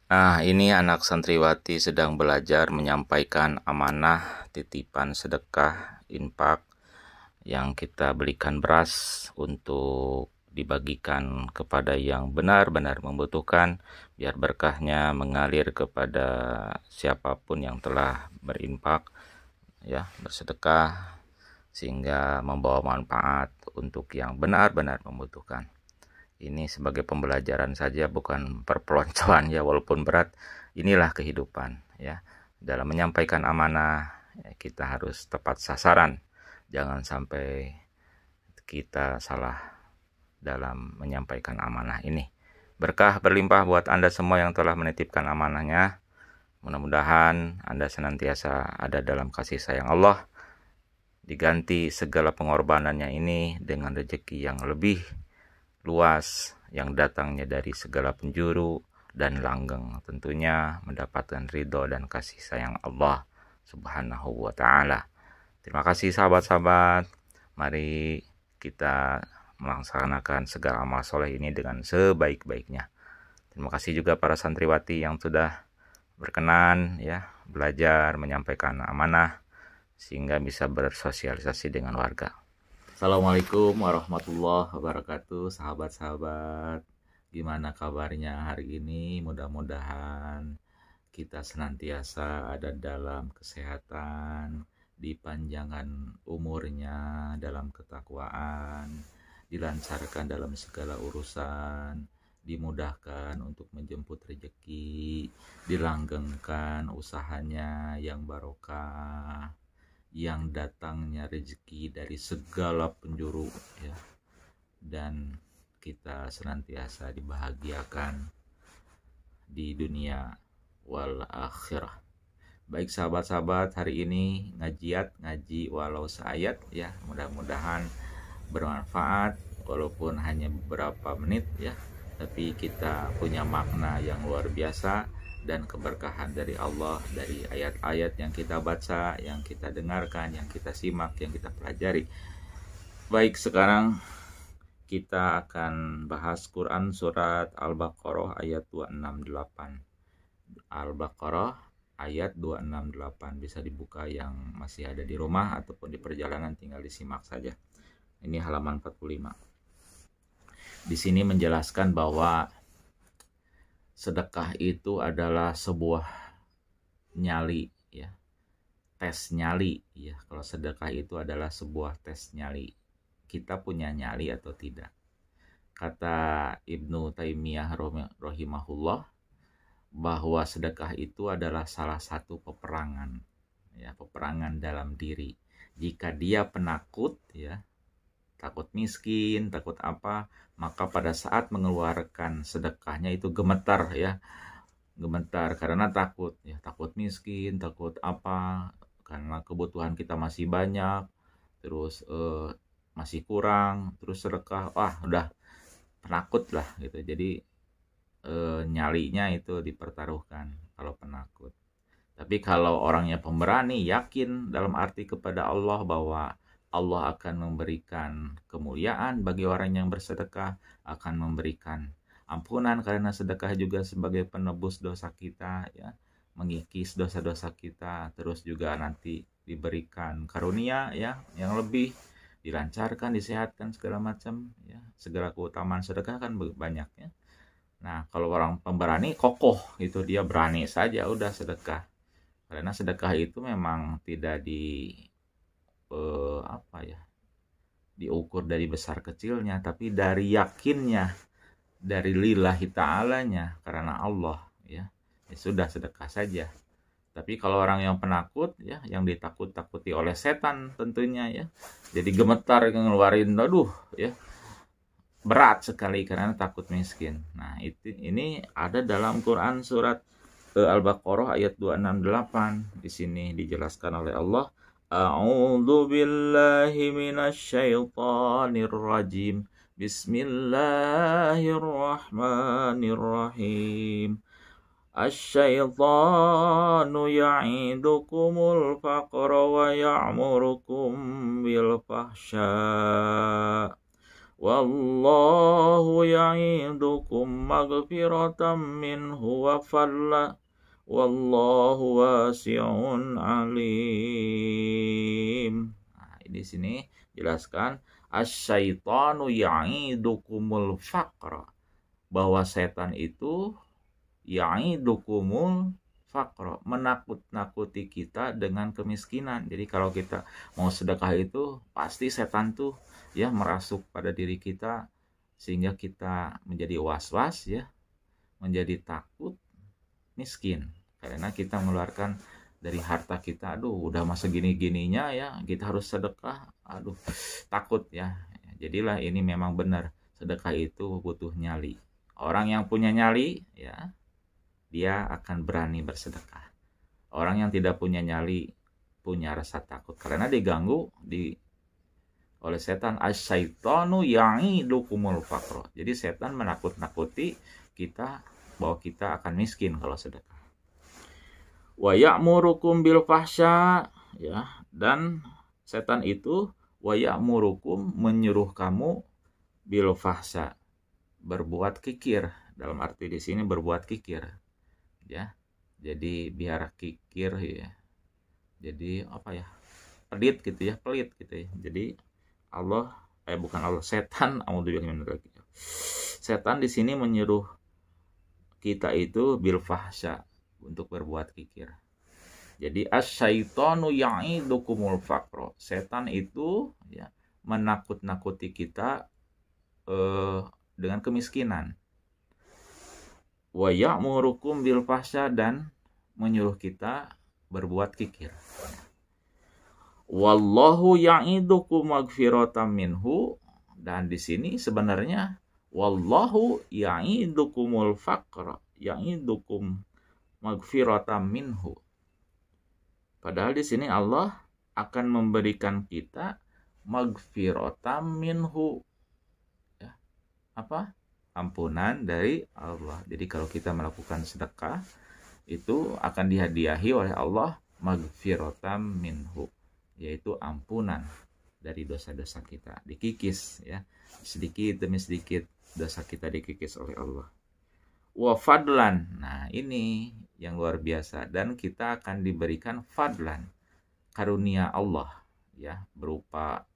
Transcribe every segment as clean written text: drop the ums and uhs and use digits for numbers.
Nah, ini anak santriwati sedang belajar menyampaikan amanah, titipan sedekah, infak yang kita belikan beras untuk dibagikan kepada yang benar-benar membutuhkan, biar berkahnya mengalir kepada siapapun yang telah berinfak, ya, bersedekah, sehingga membawa manfaat untuk yang benar-benar membutuhkan. Ini sebagai pembelajaran saja, bukan perpeloncoan ya, walaupun berat. Inilah kehidupan ya. Dalam menyampaikan amanah, kita harus tepat sasaran. Jangan sampai kita salah dalam menyampaikan amanah ini. Berkah berlimpah buat Anda semua yang telah menitipkan amanahnya. Mudah-mudahan Anda senantiasa ada dalam kasih sayang Allah. Diganti segala pengorbanannya ini dengan rezeki yang lebih luas yang datangnya dari segala penjuru dan langgeng, tentunya mendapatkan ridho dan kasih sayang Allah Subhanahu wa ta'ala. Terima kasih sahabat-sahabat. Mari kita melaksanakan segala amal soleh ini dengan sebaik-baiknya. Terima kasih juga para santriwati yang sudah berkenan ya belajar menyampaikan amanah sehingga bisa bersosialisasi dengan warga. Assalamualaikum warahmatullahi wabarakatuh, sahabat-sahabat. Gimana kabarnya hari ini? Mudah-mudahan kita senantiasa ada dalam kesehatan, dipanjangkan umurnya dalam ketakwaan, dilancarkan dalam segala urusan, dimudahkan untuk menjemput rezeki, dilanggengkan usahanya yang barokah, yang datangnya rezeki dari segala penjuru ya, dan kita senantiasa dibahagiakan di dunia wal akhirah. Baik sahabat-sahabat, hari ini ngaji walau seayat ya, mudah-mudahan bermanfaat walaupun hanya beberapa menit ya, tapi kita punya makna yang luar biasa dan keberkahan dari Allah, dari ayat-ayat yang kita baca, yang kita dengarkan, yang kita simak, yang kita pelajari. Baik, sekarang kita akan bahas Quran surat Al-Baqarah ayat 268. Al-Baqarah ayat 268, bisa dibuka yang masih ada di rumah ataupun di perjalanan, tinggal disimak saja. Ini halaman 45. Di sini menjelaskan bahwa sedekah itu adalah sebuah nyali ya, tes nyali ya. Kalau sedekah itu adalah sebuah tes nyali, kita punya nyali atau tidak. Kata Ibnu Taimiyah rahimahullah bahwa sedekah itu adalah salah satu peperangan ya, peperangan dalam diri. Jika dia penakut ya, takut miskin, takut apa, maka pada saat mengeluarkan sedekahnya itu gemetar ya, gemetar karena takut ya, takut miskin, takut apa, karena kebutuhan kita masih banyak, terus masih kurang, terus sedekah, wah udah penakut lah gitu. Jadi nyalinya itu dipertaruhkan kalau penakut. Tapi kalau orangnya pemberani, yakin dalam arti kepada Allah bahwa Allah akan memberikan kemuliaan bagi orang yang bersedekah, akan memberikan ampunan karena sedekah juga sebagai penebus dosa kita ya, mengikis dosa-dosa kita, terus juga nanti diberikan karunia ya yang lebih, dilancarkan, disehatkan segala macam ya, segala keutamaan sedekah kan banyak ya. Nah, kalau orang pemberani kokoh gitu, dia berani saja udah sedekah. Karena sedekah itu memang tidak diukur dari besar kecilnya, tapi dari yakinnya, dari lillahi ta'alanya, karena Allah ya. Ya sudah, sedekah saja. Tapi kalau orang yang penakut ya, yang ditakut-takuti oleh setan tentunya ya, jadi gemetar ngeluarin, aduh ya, berat sekali karena takut miskin. Nah, ini ada dalam Quran surat Al-Baqarah ayat 268. Di sini dijelaskan oleh Allah, A'udzu billahi minasyaitonir rajim. Bismillahirrahmanirrahim. Asyaitanu ya'idukumul faqra wa ya'murukum bil fahsya wallahu ya'idukum maghfiratan minhu wa fadla wallahu wasi'un alim. Nah, di sini jelaskan asyaitanu ya'idukumul faqra, bahwa setan itu ya'idukumul faqra, menakut-nakuti kita dengan kemiskinan. Jadi kalau kita mau sedekah itu pasti setan tuh ya merasuk pada diri kita sehingga kita menjadi was-was ya, menjadi takut miskin karena kita mengeluarkan dari harta kita. Aduh, udah masa gini-gininya ya kita harus sedekah, aduh takut ya. Jadilah ini memang benar, sedekah itu butuh nyali. Orang yang punya nyali ya dia akan berani bersedekah. Orang yang tidak punya nyali punya rasa takut karena diganggu oleh setan. Asyaitanu ya'idukumul faqra. Jadi setan menakut-nakuti kita bahwa kita akan miskin kalau sedekah. Wa ya'murukum bil fahsya, ya, dan setan itu wa ya'murukum menyuruh kamu bil fahsya, berbuat kikir. Dalam arti di sini berbuat kikir. Ya. Jadi biar kikir ya. Jadi apa ya? Pelit gitu ya, pelit gitu ya. Jadi setan, setan di sini menyuruh kita itu bil fahsya, untuk berbuat kikir. Jadi asyaitanu ya'idukumul faqra. Setan itu ya menakut-nakuti kita dengan kemiskinan. Wa ya'murukum bil fahsya, dan menyuruh kita berbuat kikir. Wallahu ya'idukum maghfiratan minhu, dan di sini sebenarnya wallahu ya'idukumul faqra, ya'idukum maghfiratan minhu. Padahal di sini Allah akan memberikan kita maghfiratan minhu. Ya. Apa? Ampunan dari Allah. Jadi kalau kita melakukan sedekah itu akan dihadiahi oleh Allah maghfiratan minhu, yaitu ampunan dari dosa-dosa kita, dikikis ya. Sedikit demi sedikit dosa kita dikikis oleh Allah. Wa fadlan. Nah, ini yang luar biasa, dan kita akan diberikan fadlan, karunia Allah ya, berupa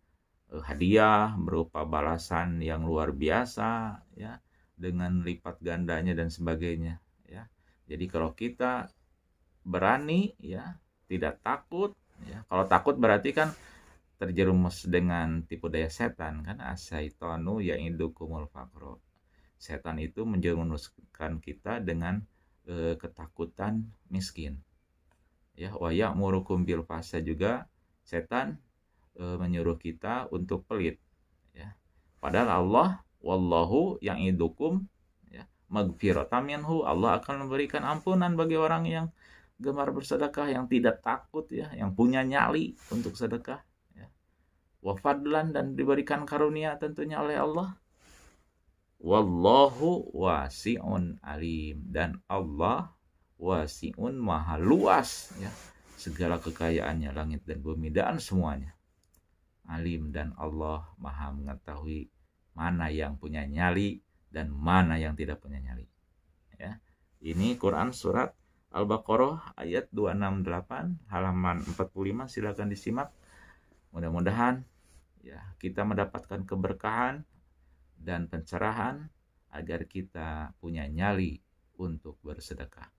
hadiah, berupa balasan yang luar biasa ya, dengan lipat gandanya dan sebagainya ya. Jadi kalau kita berani ya, tidak takut ya. Kalau takut berarti kan terjerumus dengan tipu daya setan kan. Asyaitanu ya'idukumul faqra. Setan itu menjerumuskan kita dengan ketakutan miskin. Ya, wa ya'murukum bil fahsya juga setan menyuruh kita untuk pelit ya. Padahal Allah wallahu ya'idukum ya maghfiratan minhu, Allah akan memberikan ampunan bagi orang yang gemar bersedekah, yang tidak takut ya, yang punya nyali untuk sedekah ya. Wa fadlan, dan diberikan karunia tentunya oleh Allah. Wallahu wasi'un alim, dan Allah wasi'un maha luas ya, segala kekayaannya langit dan bumi dan semuanya. Alim, dan Allah maha mengetahui mana yang punya nyali dan mana yang tidak punya nyali ya. Ini Quran surat Al-Baqarah ayat 268 halaman 45, silakan disimak. Mudah-mudahan ya kita mendapatkan keberkahan dan pencerahan agar kita punya nyali untuk bersedekah.